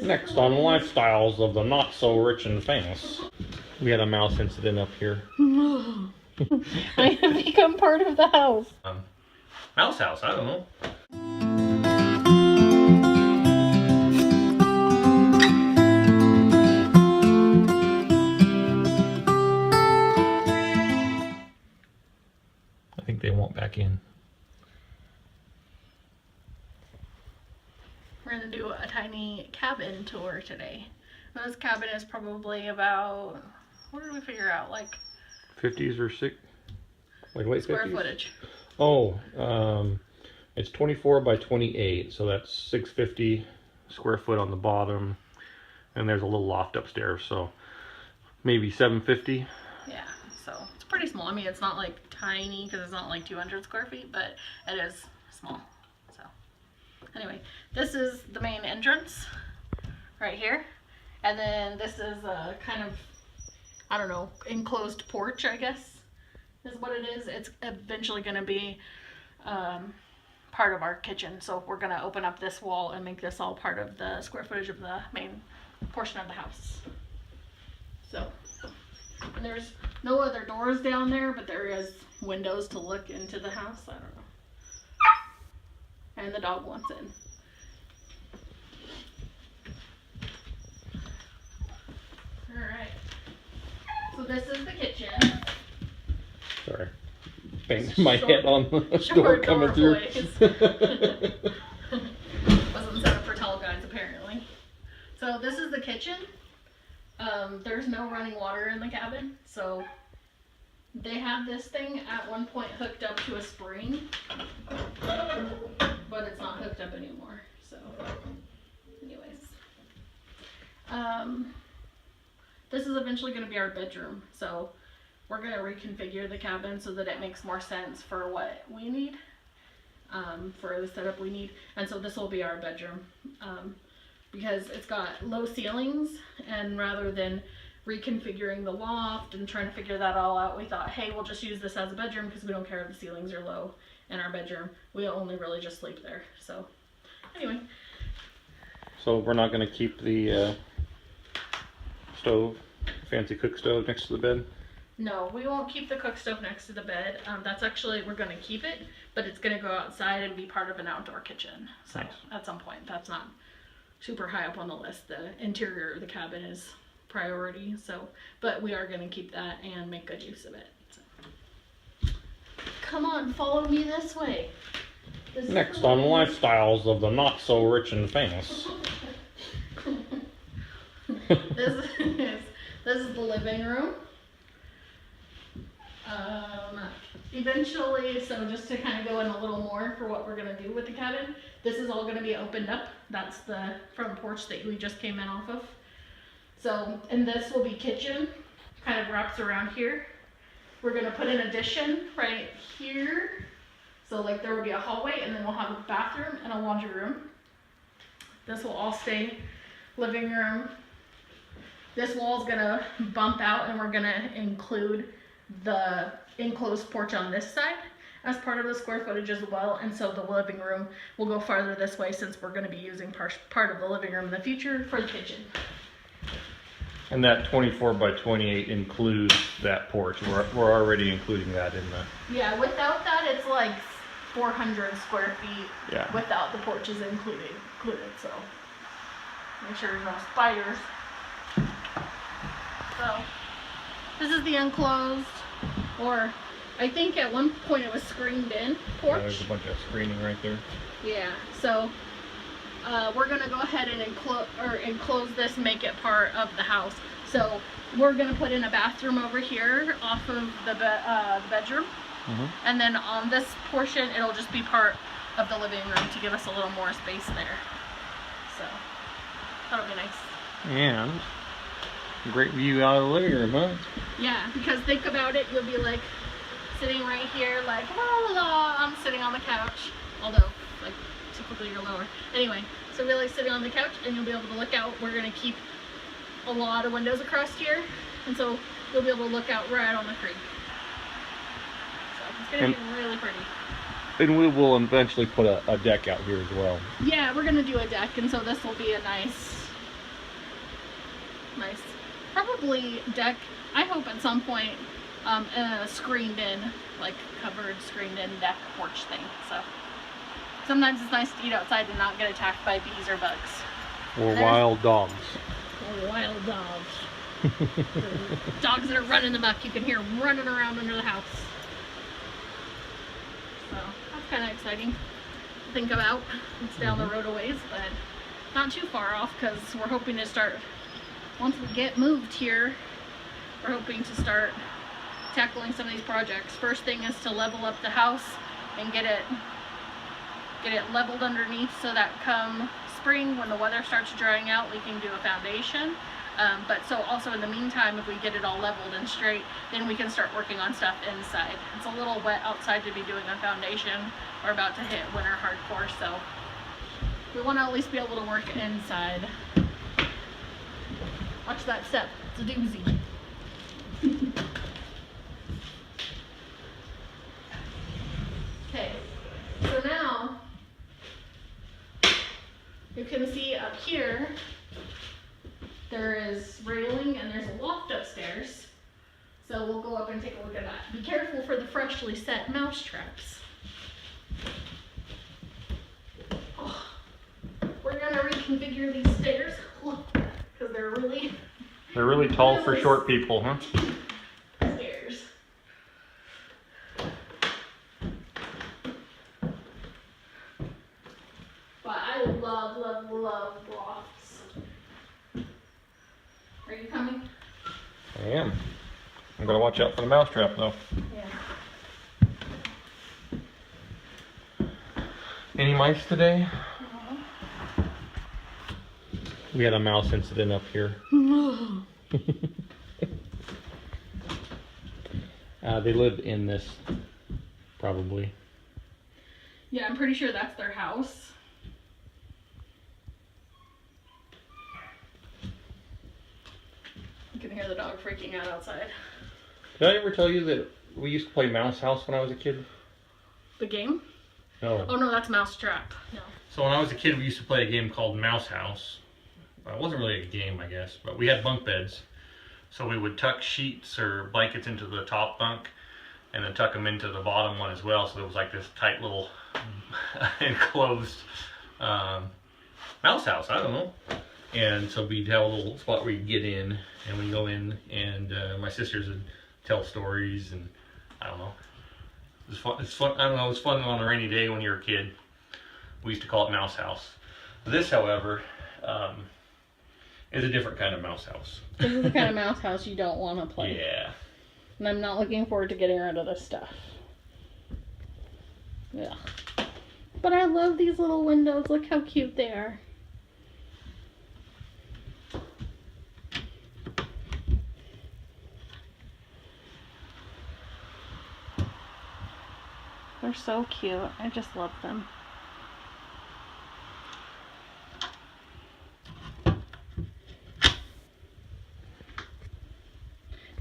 Next on lifestyles of the not so rich and famous. We had a mouse incident up here. I have become part of the house. Mouse house, I don't know. I think they want back in. We're gonna do a tiny cabin tour today. This cabin is probably about, what did we figure out? Like 50s or like late 50s? Square footage. Oh, it's 24 by 28, so that's 650 square foot on the bottom, and there's a little loft upstairs, so maybe 750. Yeah, so it's pretty small. I mean, it's not like tiny because it's not like 200 square feet, but it is small. So anyway, this is the main entrance right here, and then this is a kind of, I don't know, enclosed porch, I guess is what it is. It's eventually going to be part of our kitchen, so we're going to open up this wall and make this all part of the square footage of the main portion of the house. So, and there's no other doors down there, but there is windows to look into the house. I don't know. And the dog wants in. Alright. So this is the kitchen. Sorry. Banged my head on the door Short coming door through. Wasn't set up for tall guys, apparently. So this is the kitchen. There's no running water in the cabin, so they have this thing at one point hooked up to a spring, but it's not hooked up anymore. So, anyways, this is eventually going to be our bedroom. So we're going to reconfigure the cabin so that it makes more sense for what we need, for the setup we need. And so this will be our bedroom, because it's got low ceilings, and rather than reconfiguring the loft and trying to figure that all out, we thought, hey, we'll just use this as a bedroom because we don't care if the ceilings are low in our bedroom. We only really just sleep there. So anyway. So we're not going to keep the stove, fancy cook stove next to the bed? No, we won't keep the cook stove next to the bed. That's actually, we're going to keep it, but it's going to go outside and be part of an outdoor kitchen. So nice. At some point, that's not super high up on the list. The interior of the cabin is priority. So, but we are going to keep that and make good use of it. So. Come on, follow me this way. Next on lifestyles of the not so rich and famous. This is the living room. Eventually, so just to kind of go in a little more for what we're going to do with the cabin, this is all going to be opened up. That's the front porch that we just came in off of. So, and this will be kitchen, kind of wraps around here. We're going to put an addition right here. So like there will be a hallway, and then we'll have a bathroom and a laundry room. This will all stay living room. This wall is going to bump out, and we're going to include the enclosed porch on this side as part of the square footage as well. And so the living room will go farther this way, since we're going to be using part of the living room in the future for the kitchen. And that 24 by 28 includes that porch. We're already including that in the... Yeah, without that it's like 400 square feet. Yeah. Without the porches included. So make sure there's no spiders. So this is the enclosed, or I think at one point it was screened in porch. Yeah, there's a bunch of screening right there. Yeah, so we're gonna go ahead and enclose this, make it part of the house. So we're gonna put in a bathroom over here off of the bedroom, and then on this portion it'll just be part of the living room to give us a little more space there. So that'll be nice. And great view out of the living room, huh? Yeah, because think about it, you'll be like sitting right here like, la la la, I'm sitting on the couch, although like typically you're lower. Anyway, so really sitting on the couch, and you'll be able to look out. We're going to keep a lot of windows across here, and so you'll be able to look out right on the creek. So it's going to be really pretty. And we will eventually put a deck out here as well. Yeah, we're going to do a deck, and so this will be a nice nice. Probably deck, I hope at some point, a screened in, like covered screened in deck porch thing. So sometimes it's nice to eat outside and not get attacked by bees or bugs. Or wild dogs. Or wild dogs. Dogs that are running amok, you can hear them running around under the house. So that's kind of exciting to think about. It's down the road a ways, but not too far off, because we're hoping to start, once we get moved here, we're hoping to start tackling some of these projects. First thing is to level up the house and get it leveled underneath, so that come spring when the weather starts drying out, we can do a foundation. But so also in the meantime, if we get it all leveled and straight, then we can start working on stuff inside. It's a little wet outside to be doing a foundation. We're about to hit winter hardcore, so we want to at least be able to work inside. Watch that step, it's a doozy. Okay, so now you can see up here there is railing and there's a loft upstairs. So we'll go up and take a look at that. Be careful for the freshly set mouse traps. Oh, we're gonna reconfigure these stairs because they're really tall for short people, huh? Stairs. But I love lofts. Are you coming? I am. I'm gonna watch out for the mousetrap though. Yeah. Any mice today? Uh-huh. We had a mouse incident up here. They live in this, probably. Yeah, I'm pretty sure that's their house. You can hear the dog freaking out outside. Did I ever tell you that we used to play Mouse House when I was a kid? The game? No. Oh no, that's Mousetrap. No. So when I was a kid, we used to play a game called Mouse House. Well, it wasn't really a game, I guess, but we had bunk beds. So we would tuck sheets or blankets into the top bunk and then tuck them into the bottom one as well. So it was like this tight little enclosed mouse house. I don't know. And so we'd have a little spot where you'd get in, and we'd go in, and my sisters would tell stories, and I don't know. It was fun. It's fun. I don't know. It was fun on a rainy day when you were a kid. We used to call it Mouse House. This, however, is a different kind of mouse house. This is the kind of mouse house you don't want to play. Yeah. And I'm not looking forward to getting rid of this stuff. Yeah. But I love these little windows. Look how cute they are. They're so cute. I just love them.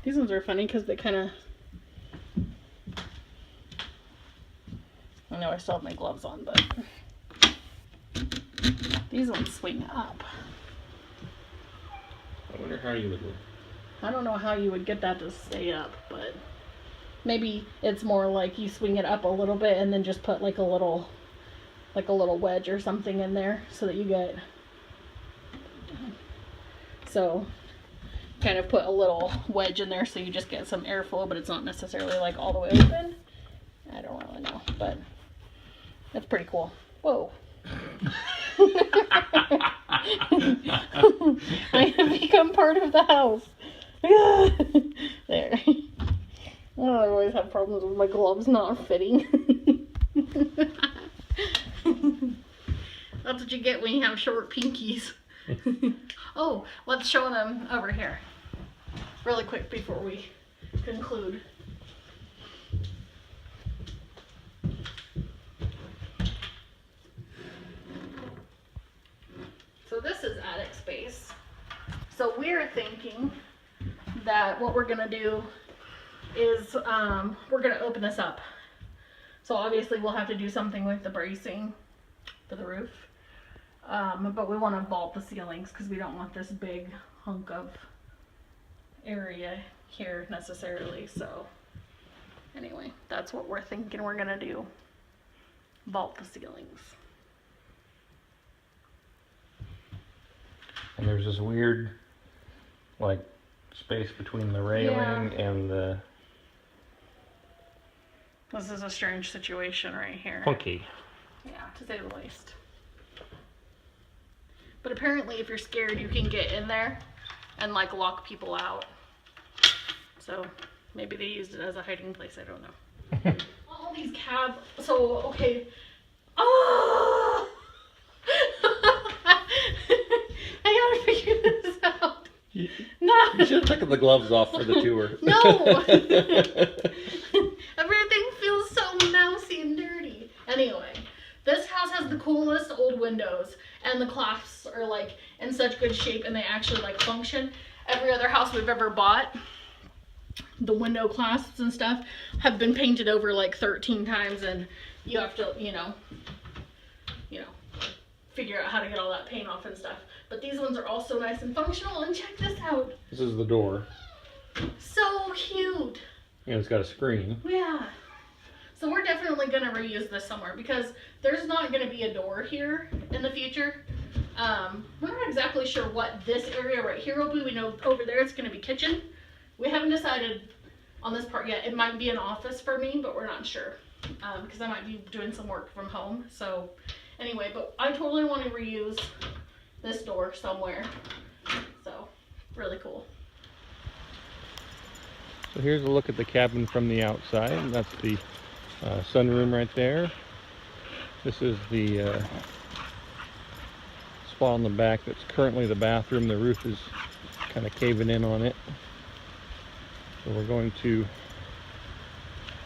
These ones are funny because they kind of... I know I still have my gloves on, but... These ones swing up. I wonder how you would look. I don't know how you would get that to stay up, but... Maybe it's more like you swing it up a little bit and then just put like a little wedge or something in there so that you get... So... kind of put a little wedge in there so you just get some airflow, but it's not necessarily like all the way open. I don't really know, but that's pretty cool. Whoa. I have become part of the house. There. Oh, I always have problems with my gloves not fitting. That's what you get when you have short pinkies. Oh, let's show them over here really quick before we conclude. So this is attic space. So we're thinking that what we're gonna do is we're gonna open this up. So obviously we'll have to do something with the bracing for the roof. But we want to vault the ceilings because we don't want this big hunk of area here necessarily. So anyway, that's what we're thinking we're gonna do. Vault the ceilings. And there's this weird, like, space between the railing and the... This is a strange situation right here. Funky. Yeah, to say the least. But apparently if you're scared, you can get in there and like lock people out. So maybe they used it as a hiding place, I don't know. All these so, okay. Oh! I gotta figure this out. No! You should have taken the gloves off for the tour. No! Everything feels so mousy and dirty. Anyway, this house has the coolest old windows, and the clasps are like in such good shape, and they actually like function. Every other house we've ever bought, the window clasps and stuff have been painted over like 13 times, and you have to, you know, figure out how to get all that paint off and stuff. But these ones are all so nice and functional, and check this out. This is the door. So cute. And it's got a screen. Yeah. So we're definitely going to reuse this somewhere because there's not going to be a door here in the future. We're not exactly sure what this area right here will be. We know over there it's going to be kitchen. We haven't decided on this part yet. It might be an office for me, but we're not sure because I might be doing some work from home. So anyway, but I totally want to reuse this door somewhere. So really cool. So here's a look at the cabin from the outside, and that's the sunroom right there. This is the spot on the back that's currently the bathroom. The roof is kind of caving in on it. So we're going to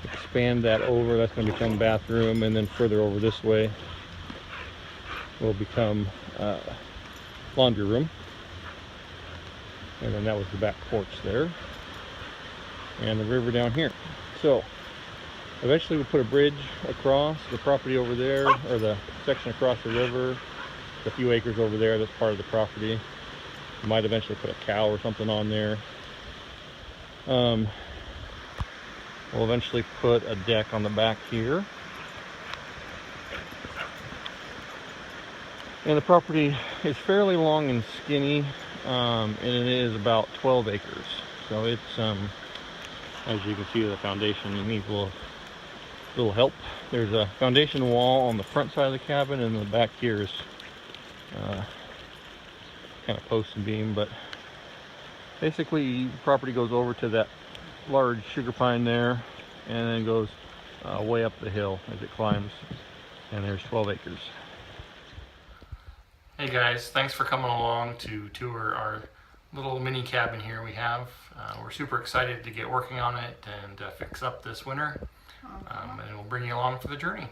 expand that over. That's going to become bathroom, and then further over this way will become laundry room. And then that was the back porch there. And the river down here. So eventually we'll put a bridge across the property over there, or the section across the river. A few acres over there that's part of the property. We might eventually put a cow or something on there. We'll eventually put a deck on the back here. And the property is fairly long and skinny, and it is about 12 acres. So it's as you can see, the foundation needs a little help. There's a foundation wall on the front side of the cabin, and the back here is kind of post and beam. But basically, the property goes over to that large sugar pine there, and then goes way up the hill as it climbs. And there's 12 acres. Hey guys, thanks for coming along to tour our little mini cabin here we have. We're super excited to get working on it and fix up this winter, and we'll bring you along for the journey.